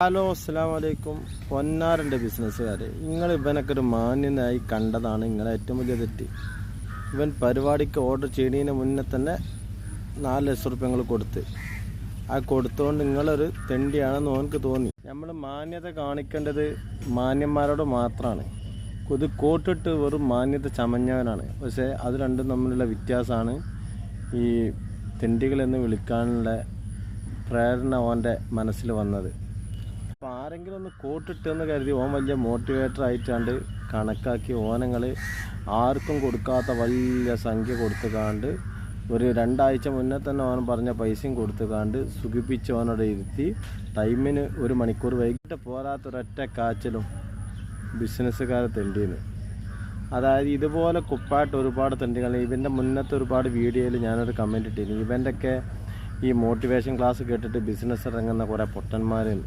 Hello അസ്സലാം വലൈക്കും. പൊന്നാരൻ്റെ ബിസിനസ്സുകാർ, നിങ്ങൾ ഇവനൊക്കെ ഒരു മാന്യനായി കണ്ടതാണ് നിങ്ങളെ ഏറ്റവും വലിയ തെറ്റ്. ഇവൻ പരിപാടിക്ക് ഓർഡർ ചെയ്യുന്നതിന് മുന്നേ തന്നെ 4 ലക്ഷം റുപ്യ നിങ്ങൾ കൊടുത്ത് കൊടുത്തുകൊണ്ട് നിങ്ങളൊരു തെണ്ടിയാണെന്ന് ഓനക്ക് തോന്നി. നമ്മൾ മാന്യത കാണിക്കേണ്ടത് മാന്യന്മാരോട് മാത്രമാണ്. ഇത് കോട്ടിട്ട് വെറും മാന്യത ചമഞ്ഞവനാണ്. പക്ഷേ അത് രണ്ടും തമ്മിലുള്ള വ്യത്യാസമാണ് ഈ തെണ്ടികളെന്ന് വിളിക്കാനുള്ള പ്രേരണ ഓൻ്റെ മനസ്സിൽ വന്നത്. അപ്പോൾ ആരെങ്കിലും ഒന്ന് കോട്ടിട്ടെന്ന് കരുതി ഓൻ വലിയ മോട്ടിവേറ്റർ ആയിട്ടാണ്ട് കണക്കാക്കി ഓനങ്ങൾ ആർക്കും കൊടുക്കാത്ത വലിയ സംഖ്യ കൊടുത്തുകാണ്ട് ഒരു 2 ആഴ്ച മുന്നേ തന്നെ ഓൻ പറഞ്ഞ പൈസയും കൊടുത്തുകാണ്ട് സുഖിപ്പിച്ച് ഓനോട് ഇരുത്തി ടൈമിന് 1 മണിക്കൂർ വൈകിട്ട് പോരാത്തൊരൊറ്റ കാച്ചിലും ബിസിനസ്സുകാരെ തെണ്ടിന്. അതായത് ഇതുപോലെ കുപ്പായിട്ട് ഒരുപാട് തെണ്ടികൾ. ഇവൻ്റെ മുന്നത്തെ ഒരുപാട് വീഡിയോയിൽ ഞാനൊരു കമൻറ്റ് ഇട്ടിരുന്നു. ഇവൻ്റെയൊക്കെ ഈ മോട്ടിവേഷൻ ക്ലാസ് കേട്ടിട്ട് ബിസിനസ് ഇറങ്ങുന്ന കുറേ പൊട്ടന്മാരുണ്ട്.